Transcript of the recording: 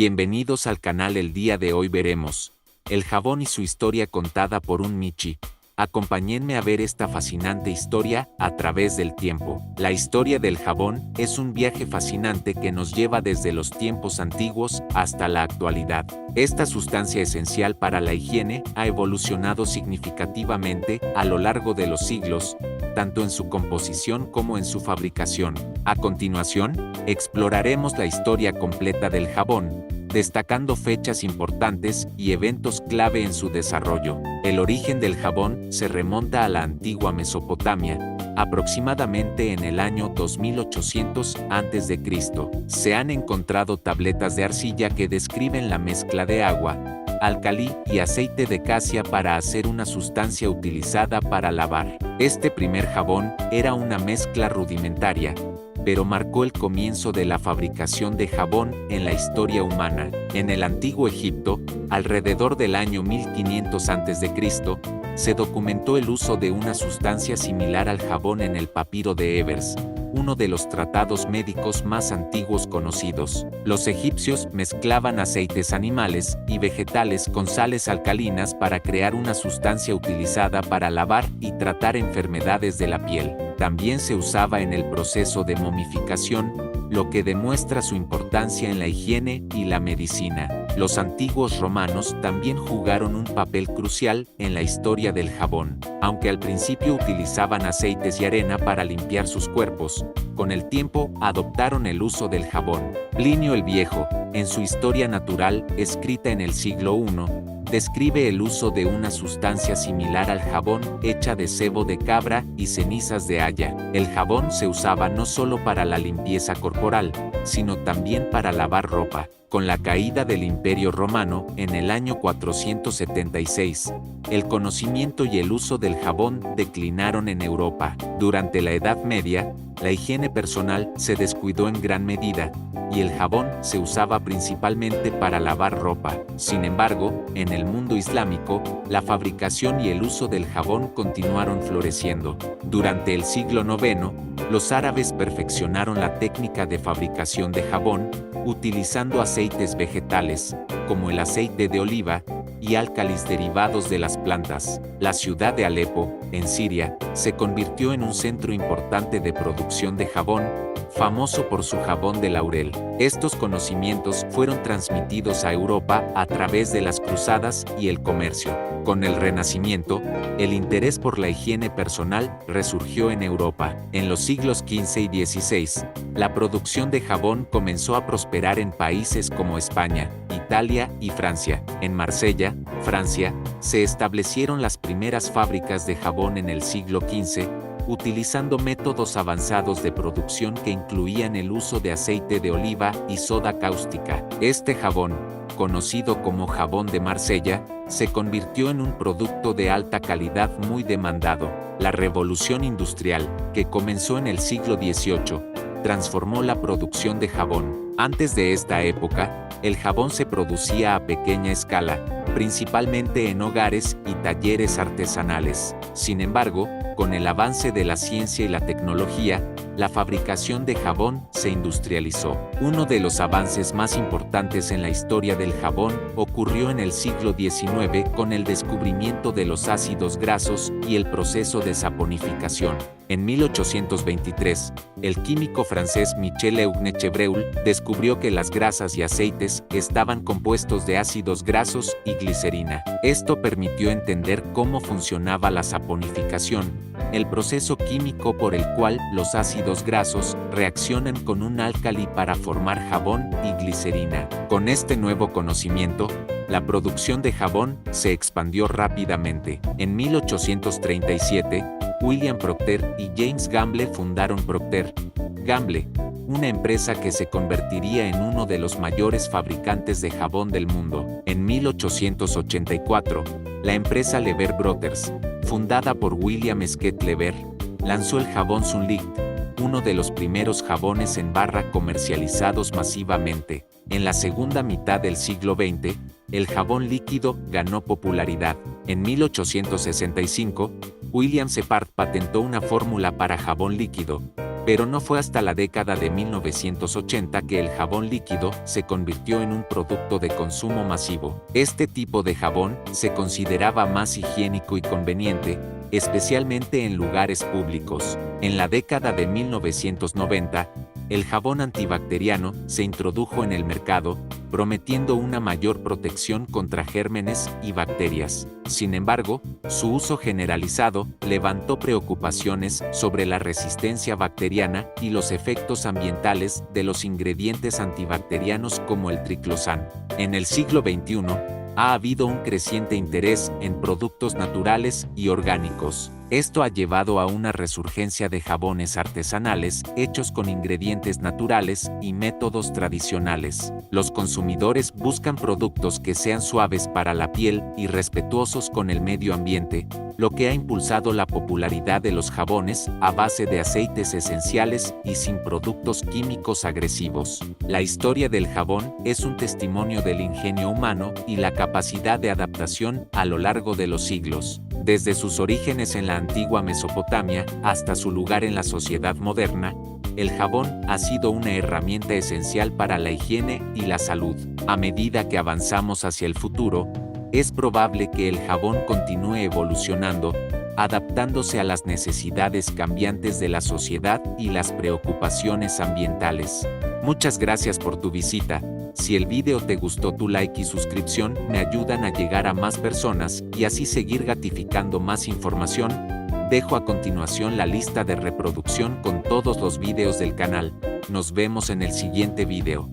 Bienvenidos al canal. El día de hoy veremos el jabón y su historia contada por un Michi. Acompáñenme a ver esta fascinante historia a través del tiempo. La historia del jabón es un viaje fascinante que nos lleva desde los tiempos antiguos hasta la actualidad. Esta sustancia esencial para la higiene ha evolucionado significativamente a lo largo de los siglos, tanto en su composición como en su fabricación. A continuación, exploraremos la historia completa del jabón, destacando fechas importantes y eventos clave en su desarrollo. El origen del jabón se remonta a la antigua Mesopotamia, aproximadamente en el año 2800 a.C. Se han encontrado tabletas de arcilla que describen la mezcla de agua, alcalí y aceite de casia para hacer una sustancia utilizada para lavar. Este primer jabón era una mezcla rudimentaria, pero marcó el comienzo de la fabricación de jabón en la historia humana. En el antiguo Egipto, alrededor del año 1500 a.C., se documentó el uso de una sustancia similar al jabón en el papiro de Ebers, uno de los tratados médicos más antiguos conocidos. Los egipcios mezclaban aceites animales y vegetales con sales alcalinas para crear una sustancia utilizada para lavar y tratar enfermedades de la piel. También se usaba en el proceso de momificación, lo que demuestra su importancia en la higiene y la medicina. Los antiguos romanos también jugaron un papel crucial en la historia del jabón. Aunque al principio utilizaban aceites y arena para limpiar sus cuerpos, con el tiempo adoptaron el uso del jabón. Plinio el Viejo, en su Historia Natural, escrita en el siglo I, describe el uso de una sustancia similar al jabón hecha de sebo de cabra y cenizas de haya. El jabón se usaba no solo para la limpieza corporal, sino también para lavar ropa. Con la caída del Imperio Romano en el año 476, el conocimiento y el uso del jabón declinaron en Europa. Durante la Edad Media, la higiene personal se descuidó en gran medida, y el jabón se usaba principalmente para lavar ropa. Sin embargo, en el mundo islámico, la fabricación y el uso del jabón continuaron floreciendo. Durante el siglo IX, los árabes perfeccionaron la técnica de fabricación de jabón, utilizando aceites vegetales, como el aceite de oliva, y álcalis derivados de las plantas. La ciudad de Alepo, en Siria, se convirtió en un centro importante de producción de jabón, famoso por su jabón de laurel. Estos conocimientos fueron transmitidos a Europa a través de las cruzadas y el comercio. Con el Renacimiento, el interés por la higiene personal resurgió en Europa. En los siglos XV y XVI, la producción de jabón comenzó a prosperar en países como España, Italia y Francia. En Marsella, Francia, se establecieron las primeras fábricas de jabón en el siglo XV, utilizando métodos avanzados de producción que incluían el uso de aceite de oliva y soda cáustica. Este jabón, conocido como jabón de Marsella, se convirtió en un producto de alta calidad muy demandado. La revolución industrial, que comenzó en el siglo XVIII, transformó la producción de jabón. Antes de esta época, el jabón se producía a pequeña escala, principalmente en hogares y talleres artesanales. Sin embargo, con el avance de la ciencia y la tecnología, la fabricación de jabón se industrializó. Uno de los avances más importantes en la historia del jabón ocurrió en el siglo XIX con el descubrimiento de los ácidos grasos y el proceso de saponificación. En 1823, el químico francés Michel Eugne Chevreul descubrió que las grasas y aceites estaban compuestos de ácidos grasos y glicerina. Esto permitió entender cómo funcionaba la saponificación, el proceso químico por el cual los ácidos grasos reaccionan con un álcali para formar jabón y glicerina. Con este nuevo conocimiento, la producción de jabón se expandió rápidamente. En 1837, William Procter y James Gamble fundaron Procter Gamble, una empresa que se convertiría en uno de los mayores fabricantes de jabón del mundo. En 1884, la empresa Lever Brothers, fundada por William Skett Lever, lanzó el jabón Sunlight, uno de los primeros jabones en barra comercializados masivamente. En la segunda mitad del siglo XX, el jabón líquido ganó popularidad. En 1865, William Shepard patentó una fórmula para jabón líquido, Pero no fue hasta la década de 1980 que el jabón líquido se convirtió en un producto de consumo masivo. Este tipo de jabón se consideraba más higiénico y conveniente, especialmente en lugares públicos. En la década de 1990, el jabón antibacteriano se introdujo en el mercado, prometiendo una mayor protección contra gérmenes y bacterias. Sin embargo, su uso generalizado levantó preocupaciones sobre la resistencia bacteriana y los efectos ambientales de los ingredientes antibacterianos como el triclosan. En el siglo XXI, ha habido un creciente interés en productos naturales y orgánicos. Esto ha llevado a una resurgencia de jabones artesanales hechos con ingredientes naturales y métodos tradicionales. Los consumidores buscan productos que sean suaves para la piel y respetuosos con el medio ambiente, lo que ha impulsado la popularidad de los jabones a base de aceites esenciales y sin productos químicos agresivos. La historia del jabón es un testimonio del ingenio humano y la capacidad de adaptación a lo largo de los siglos. Desde sus orígenes en la antigua Mesopotamia hasta su lugar en la sociedad moderna, el jabón ha sido una herramienta esencial para la higiene y la salud. A medida que avanzamos hacia el futuro, es probable que el jabón continúe evolucionando, adaptándose a las necesidades cambiantes de la sociedad y las preocupaciones ambientales. Muchas gracias por tu visita. Si el video te gustó, tu like y suscripción me ayudan a llegar a más personas y así seguir gratificando más información. Dejo a continuación la lista de reproducción con todos los videos del canal. Nos vemos en el siguiente video.